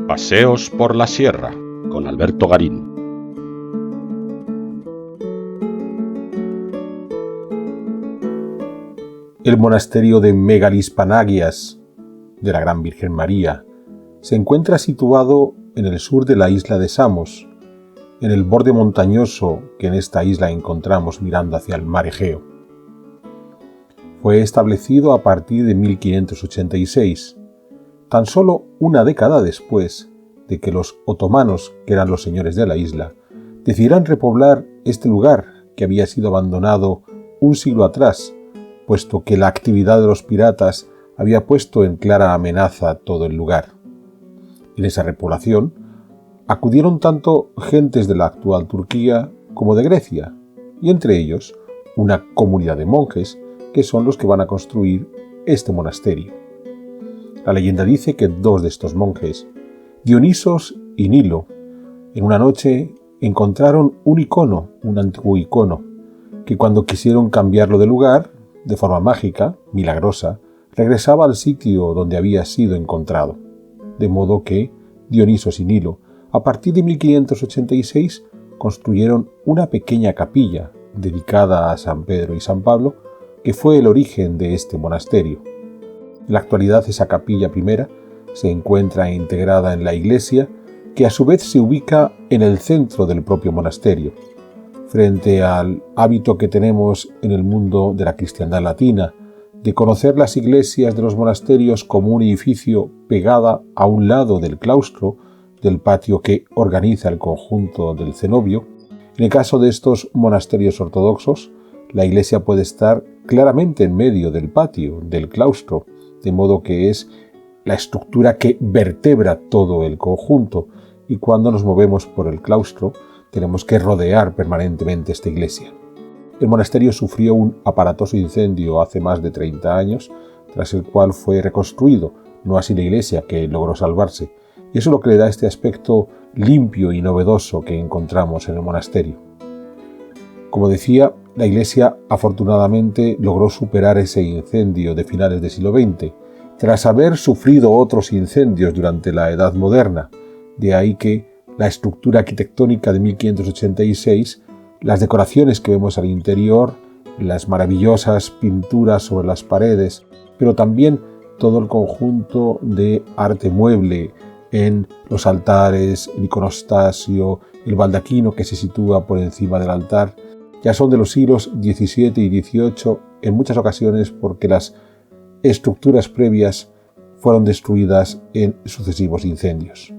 Paseos por la Sierra con Alberto Garín. El monasterio de Megalispanagias de la Gran Virgen María se encuentra situado en el sur de la isla de Samos, en el borde montañoso que en esta isla encontramos mirando hacia el mar Egeo. Fue establecido a partir de 1586, tan solo una década después de que los otomanos, que eran los señores de la isla, decidieran repoblar este lugar que había sido abandonado un siglo atrás, puesto que la actividad de los piratas había puesto en clara amenaza todo el lugar. En esa repoblación acudieron tanto gentes de la actual Turquía como de Grecia, y entre ellos una comunidad de monjes que son los que van a construir este monasterio. La leyenda dice que dos de estos monjes, Dionisos y Nilo, en una noche encontraron un antiguo icono, que cuando quisieron cambiarlo de lugar, de forma mágica, milagrosa, regresaba al sitio donde había sido encontrado. De modo que Dionisos y Nilo, a partir de 1586, construyeron una pequeña capilla dedicada a San Pedro y San Pablo, que fue el origen de este monasterio. En la actualidad esa capilla primera se encuentra integrada en la iglesia, que a su vez se ubica en el centro del propio monasterio, frente al hábito que tenemos en el mundo de la cristiandad latina, de conocer las iglesias de los monasterios como un edificio pegada a un lado del claustro, del patio que organiza el conjunto del cenobio. En el caso de estos monasterios ortodoxos, la iglesia puede estar claramente en medio del patio, del claustro, de modo que es la estructura que vertebra todo el conjunto, y cuando nos movemos por el claustro tenemos que rodear permanentemente esta iglesia. El monasterio sufrió un aparatoso incendio hace más de 30 años, tras el cual fue reconstruido, no así la iglesia, que logró salvarse, y eso es lo que le da este aspecto limpio y novedoso que encontramos en el monasterio. Como decía, la iglesia afortunadamente logró superar ese incendio de finales del siglo XX, tras haber sufrido otros incendios durante la Edad Moderna. De ahí que la estructura arquitectónica de 1586, las decoraciones que vemos al interior, las maravillosas pinturas sobre las paredes, pero también todo el conjunto de arte mueble en los altares, el iconostasio, el baldaquino que se sitúa por encima del altar, ya son de los siglos XVII y XVIII en muchas ocasiones porque las estructuras previas fueron destruidas en sucesivos incendios.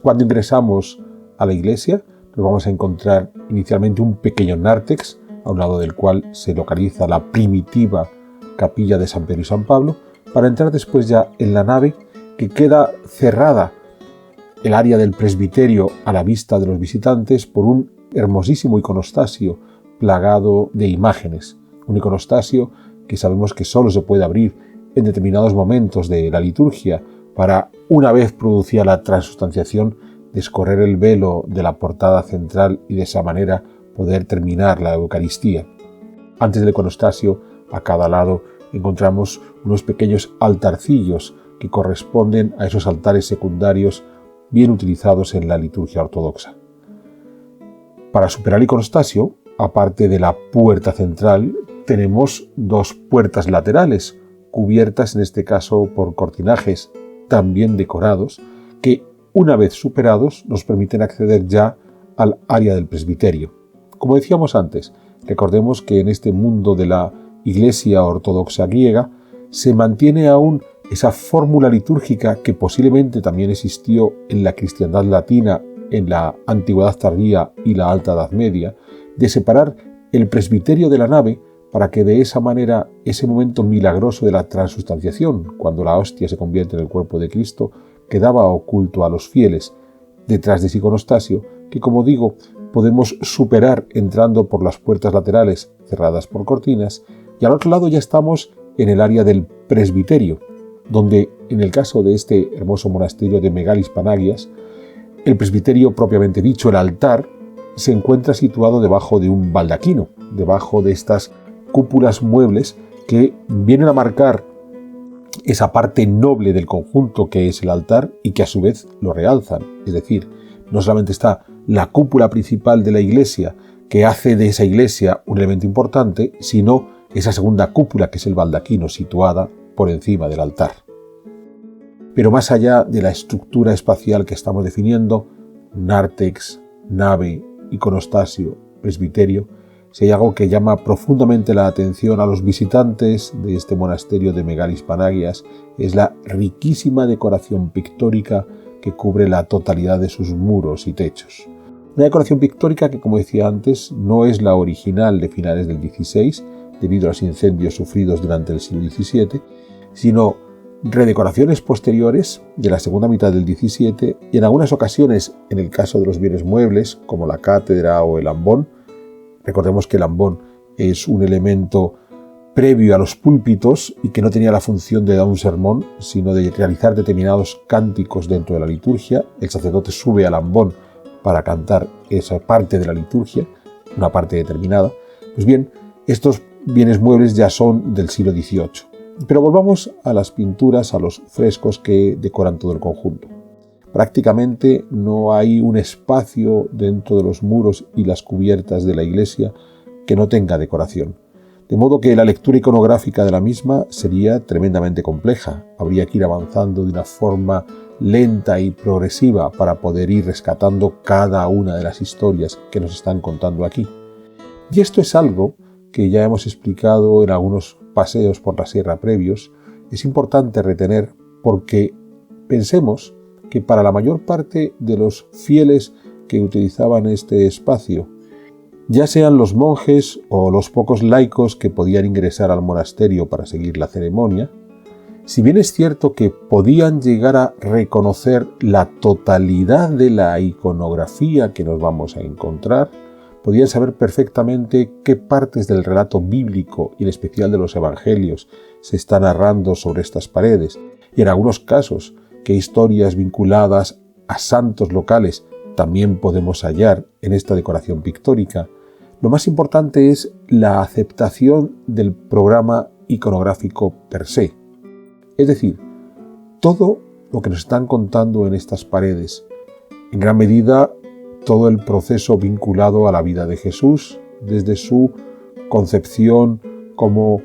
Cuando ingresamos a la iglesia, nos vamos a encontrar inicialmente un pequeño nártex, a un lado del cual se localiza la primitiva capilla de San Pedro y San Pablo, para entrar después ya en la nave, que queda cerrada el área del presbiterio a la vista de los visitantes por un hermosísimo iconostasio plagado de imágenes, un iconostasio que sabemos que solo se puede abrir en determinados momentos de la liturgia para, una vez producida la transustanciación, descorrer el velo de la portada central y de esa manera poder terminar la Eucaristía. Antes del iconostasio, a cada lado, encontramos unos pequeños altarcillos que corresponden a esos altares secundarios bien utilizados en la liturgia ortodoxa. Para superar el iconostasio, aparte de la puerta central, tenemos dos puertas laterales, cubiertas en este caso por cortinajes también decorados, que una vez superados nos permiten acceder ya al área del presbiterio. Como decíamos antes, recordemos que en este mundo de la Iglesia ortodoxa griega se mantiene aún esa fórmula litúrgica que posiblemente también existió en la cristiandad latina en la Antigüedad tardía y la Alta Edad Media, de separar el presbiterio de la nave para que de esa manera ese momento milagroso de la transustanciación, cuando la hostia se convierte en el cuerpo de Cristo, quedaba oculto a los fieles detrás de ese iconostasio, que como digo, podemos superar entrando por las puertas laterales cerradas por cortinas, y al otro lado ya estamos en el área del presbiterio, donde en el caso de este hermoso monasterio de Megalispanagias, el presbiterio propiamente dicho, el altar, se encuentra situado debajo de un baldaquino, debajo de estas cúpulas muebles que vienen a marcar esa parte noble del conjunto que es el altar y que a su vez lo realzan. Es decir, no solamente está la cúpula principal de la iglesia, que hace de esa iglesia un elemento importante, sino esa segunda cúpula, que es el baldaquino, situada por encima del altar. Pero más allá de la estructura espacial que estamos definiendo, nártex, nave, iconostasio, presbiterio, si hay algo que llama profundamente la atención a los visitantes de este monasterio de Megalis Panagias, es la riquísima decoración pictórica que cubre la totalidad de sus muros y techos. Una decoración pictórica que, como decía antes, no es la original de finales del XVI, debido a los incendios sufridos durante el siglo XVII, sino redecoraciones posteriores de la segunda mitad del XVII y en algunas ocasiones, en el caso de los bienes muebles, como la cátedra o el ambón. Recordemos que el ambón es un elemento previo a los púlpitos y que no tenía la función de dar un sermón, sino de realizar determinados cánticos dentro de la liturgia. El sacerdote sube al ambón para cantar esa parte de la liturgia, una parte determinada. Pues bien, estos bienes muebles ya son del siglo XVIII. Pero volvamos a las pinturas, a los frescos que decoran todo el conjunto. Prácticamente no hay un espacio dentro de los muros y las cubiertas de la iglesia que no tenga decoración. De modo que la lectura iconográfica de la misma sería tremendamente compleja. Habría que ir avanzando de una forma lenta y progresiva para poder ir rescatando cada una de las historias que nos están contando aquí. Y esto es algo que ya hemos explicado en algunos paseos por la sierra previos. Es importante retener porque pensemos que para la mayor parte de los fieles que utilizaban este espacio, ya sean los monjes o los pocos laicos que podían ingresar al monasterio para seguir la ceremonia, si bien es cierto que podían llegar a reconocer la totalidad de la iconografía que nos vamos a encontrar, podían saber perfectamente qué partes del relato bíblico y en especial de los evangelios se está narrando sobre estas paredes, y en algunos casos qué historias vinculadas a santos locales también podemos hallar en esta decoración pictórica. Lo más importante es la aceptación del programa iconográfico per se. Es decir, todo lo que nos están contando en estas paredes, en gran medida todo el proceso vinculado a la vida de Jesús, desde su concepción como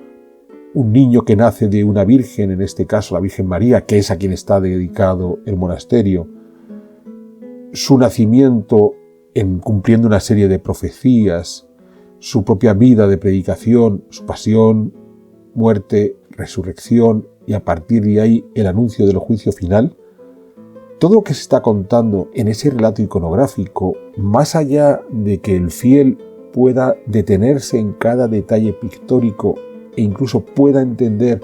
un niño que nace de una virgen, en este caso la Virgen María, que es a quien está dedicado el monasterio, su nacimiento cumpliendo una serie de profecías, su propia vida de predicación, su pasión, muerte, resurrección y a partir de ahí el anuncio del juicio final. Todo lo que se está contando en ese relato iconográfico, más allá de que el fiel pueda detenerse en cada detalle pictórico e incluso pueda entender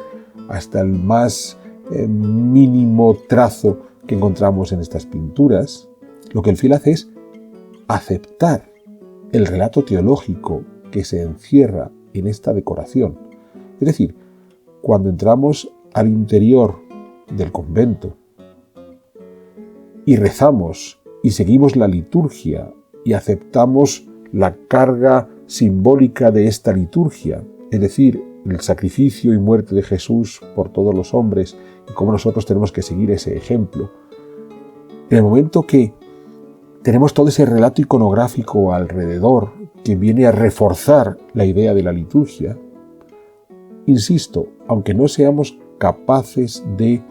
hasta el más mínimo trazo que encontramos en estas pinturas, lo que el fiel hace es aceptar el relato teológico que se encierra en esta decoración. Es decir, cuando entramos al interior del convento y rezamos y seguimos la liturgia y aceptamos la carga simbólica de esta liturgia, es decir, el sacrificio y muerte de Jesús por todos los hombres y cómo nosotros tenemos que seguir ese ejemplo. En el momento que tenemos todo ese relato iconográfico alrededor que viene a reforzar la idea de la liturgia, insisto, aunque no seamos capaces de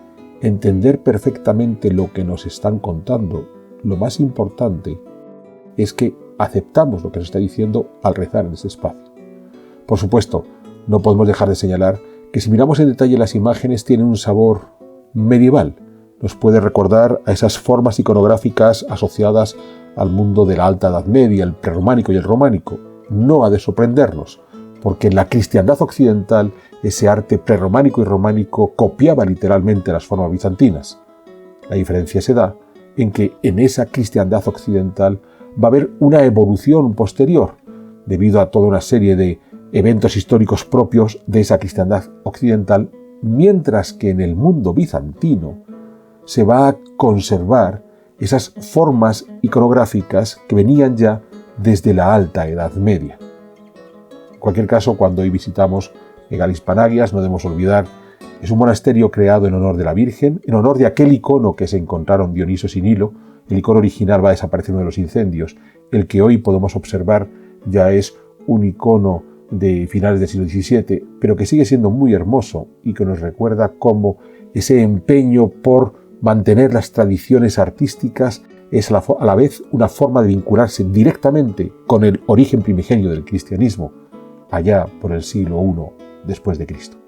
entender perfectamente lo que nos están contando, lo más importante es que aceptamos lo que nos está diciendo al rezar en ese espacio. Por supuesto, no podemos dejar de señalar que si miramos en detalle las imágenes tienen un sabor medieval. Nos puede recordar a esas formas iconográficas asociadas al mundo de la Alta Edad Media, el prerrománico y el románico. No ha de sorprendernos, porque en la cristiandad occidental ese arte prerrománico y románico copiaba literalmente las formas bizantinas. La diferencia se da en que en esa cristiandad occidental va a haber una evolución posterior, debido a toda una serie de eventos históricos propios de esa cristiandad occidental, mientras que en el mundo bizantino se va a conservar esas formas iconográficas que venían ya desde la Alta Edad Media. En cualquier caso, cuando hoy visitamos Megalis Panagias, no debemos olvidar Es un monasterio creado en honor de la Virgen, en honor de aquel icono que se encontraron Dioniso sin hilo. El icono original va a desaparecer en uno de los incendios. El que hoy podemos observar ya es un icono de finales del siglo XVII, pero que sigue siendo muy hermoso y que nos recuerda cómo ese empeño por mantener las tradiciones artísticas es a la vez una forma de vincularse directamente con el origen primigenio del cristianismo, allá por el siglo I después de Cristo.